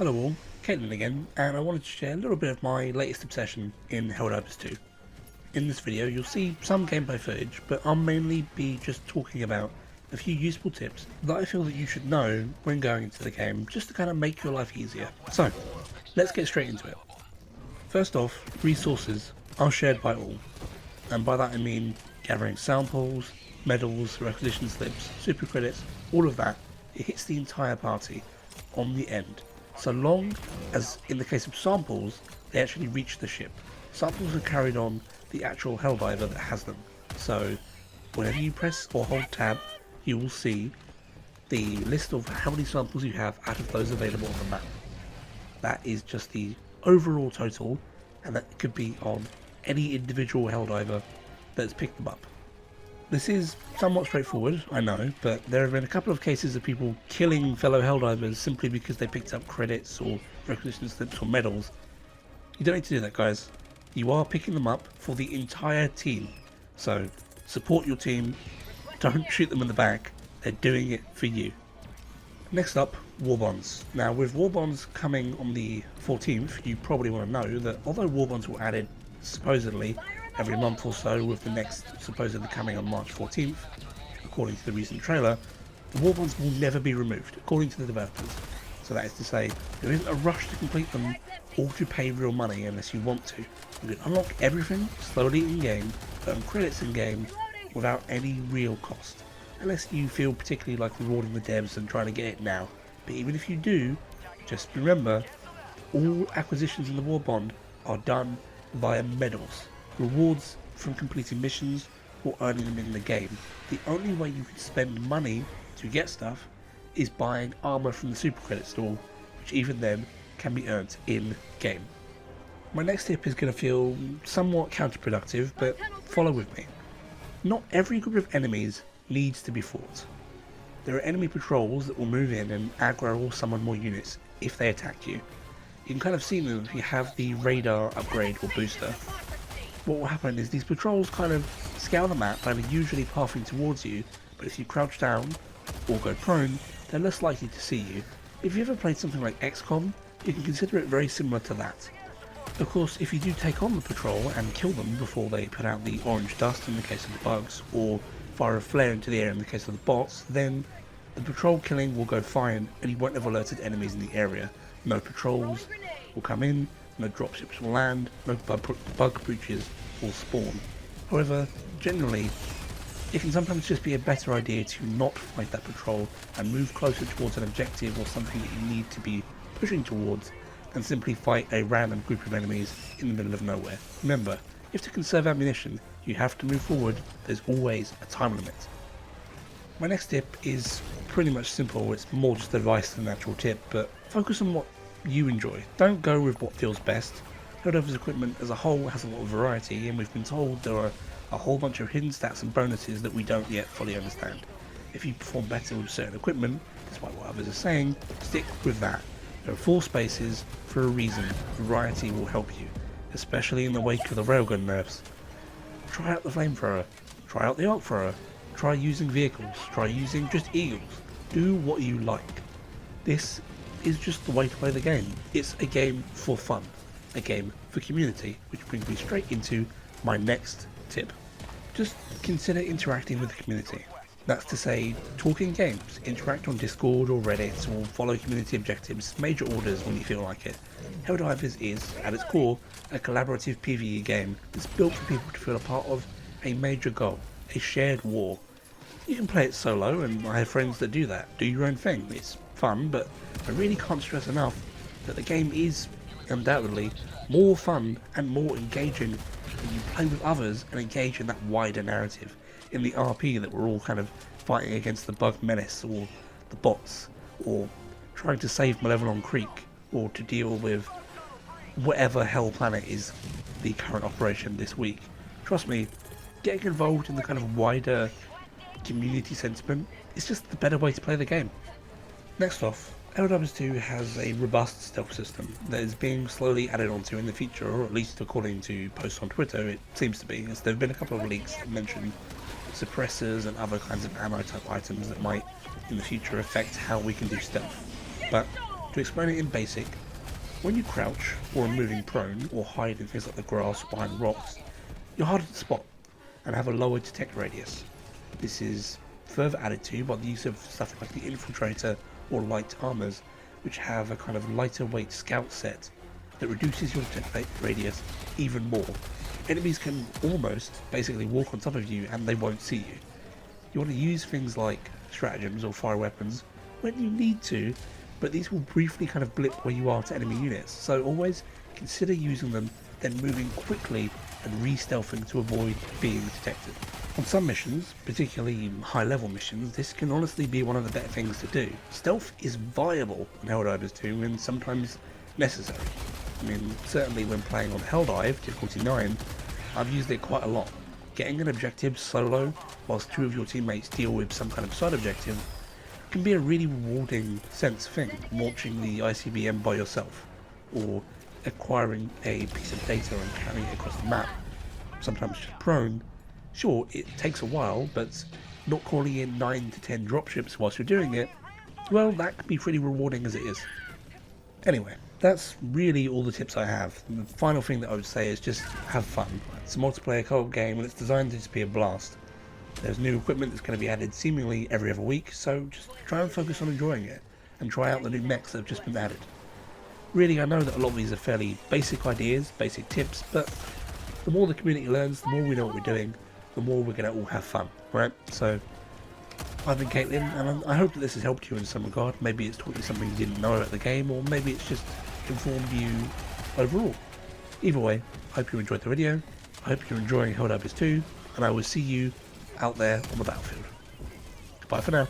Hello all, Caitlyn again, and I wanted to share a little bit of my latest obsession in Helldivers 2. In this video you'll see some gameplay footage, but I'll mainly be just talking about a few useful tips that I feel that you should know when going into the game, just to kind of make your life easier. So, let's get straight into it. First off, resources are shared by all, and by that I mean gathering samples, medals, requisition slips, super credits, all of that. It hits the entire party on the end, so long as, in the case of samples, they actually reach the ship. Samples are carried on the actual Helldiver that has them, so whenever you press or hold tab, you will see the list of how many samples you have out of those available on the map. That is just the overall total, and that could be on any individual Helldiver that's picked them up. This is somewhat straightforward, I know, but there have been a couple of cases of people killing fellow Helldivers simply because they picked up credits or requisition slips or medals. You don't need to do that, guys. You are picking them up for the entire team, so support your team, don't shoot them in the back, they're doing it for you. Next up, war bonds. Now with war bonds coming on the 14th, you probably want to know that although war bonds were added supposedly every month or so, with the next supposedly coming on March 14th, according to the recent trailer, the war bonds will never be removed, according to the developers. So that is to say, there isn't a rush to complete them or to pay real money unless you want to. You can unlock everything slowly in-game, earn credits in-game, without any real cost, unless you feel particularly like rewarding the devs and trying to get it now. But even if you do, just remember, all acquisitions in the war bond are done via medals, rewards from completing missions or earning them in the game. The only way you can spend money to get stuff is buying armor from the super credit store, which even then can be earned in game. My next tip is going to feel somewhat counterproductive, but follow with me. Not every group of enemies needs to be fought. There are enemy patrols that will move in and aggro or summon more units if they attack you. You can kind of see them if you have the radar upgrade or booster. What will happen is these patrols kind of scour the map and are usually pathing towards you, but if you crouch down or go prone, they're less likely to see you. If you ever played something like XCOM, you can consider it very similar to that. Of course, if you do take on the patrol and kill them before they put out the orange dust in the case of the bugs, or fire a flare into the air in the case of the bots, then the patrol killing will go fine and you won't have alerted enemies in the area. No patrols will come in, no dropships will land, no bug breaches will spawn. However, generally, it can sometimes just be a better idea to not fight that patrol and move closer towards an objective or something that you need to be pushing towards, than simply fight a random group of enemies in the middle of nowhere. Remember, if to conserve ammunition, you have to move forward, there's always a time limit. My next tip is pretty much simple, it's more just advice than an actual tip, but focus on what you enjoy. Don't go with what feels best. Helldivers equipment as a whole has a lot of variety, and we've been told there are a whole bunch of hidden stats and bonuses that we don't yet fully understand. If you perform better with certain equipment, despite what others are saying, stick with that. There are 4 spaces for a reason. Variety will help you, especially in the wake of the railgun nerfs. Try out the flamethrower, try out the arc thrower, try using vehicles, try using just eagles. Do what you like. This is just the way to play the game. It's a game for fun, a game for community, which brings me straight into my next tip. Just consider interacting with the community. That's to say, talk in games, interact on Discord or Reddit, or follow community objectives, major orders when you feel like it. Helldivers is, at its core, a collaborative PvE game that's built for people to feel a part of a major goal, a shared war. You can play it solo, and I have friends that do that. Do your own thing. It's fun, but I really can't stress enough that the game is, undoubtedly, more fun and more engaging when you play with others and engage in that wider narrative. In the RP that we're all kind of fighting against the bug menace or the bots, or trying to save Malevelon Creek, or to deal with whatever hell planet is the current operation this week. Trust me, getting involved in the kind of wider community sentiment is just the better way to play the game. Next off, Helldivers 2 has a robust stealth system that is being slowly added onto in the future, or at least according to posts on Twitter it seems to be, as there have been a couple of leaks that mention suppressors and other kinds of ammo type items that might in the future affect how we can do stealth. But To explain it in basic, when you crouch or are moving prone or hide in things like the grass or behind rocks, you're harder to spot and have a lower detect radius. This is further added to by the use of stuff like the infiltrator or light armors, which have a kind of lighter weight scout set that reduces your detect radius even more. Enemies can almost basically walk on top of you and they won't see you. You want to use things like stratagems or fire weapons when you need to, but these will briefly kind of blip where you are to enemy units, so always consider using them, then moving quickly and re-stealthing to avoid being detected. On some missions, particularly high level missions, this can honestly be one of the better things to do. Stealth is viable in Helldivers 2 and sometimes necessary. I mean, certainly when playing on Helldive, difficulty 9, I've used it quite a lot. Getting an objective solo whilst two of your teammates deal with some kind of side objective can be a really rewarding sense thing, launching the ICBM by yourself, or acquiring a piece of data and carrying it across the map, sometimes just prone. Sure, it takes a while, but not calling in 9 to 10 dropships whilst you're doing it, well, that can be pretty rewarding as it is. Anyway, that's really all the tips I have. And the final thing that I would say is just have fun. It's a multiplayer co-op game and it's designed to just be a blast. There's new equipment that's going to be added seemingly every other week, so just try and focus on enjoying it, and try out the new mechs that have just been added. Really, I know that a lot of these are fairly basic ideas, basic tips, but the more the community learns, the more we know what we're doing, the more we're going to all have fun, right? So, I've been Caitlyn, and I hope that this has helped you in some regard. Maybe it's taught you something you didn't know about the game, or maybe it's just informed you overall. Either way, I hope you enjoyed the video, I hope you're enjoying Helldivers 2, and I will see you out there on the battlefield. Goodbye for now.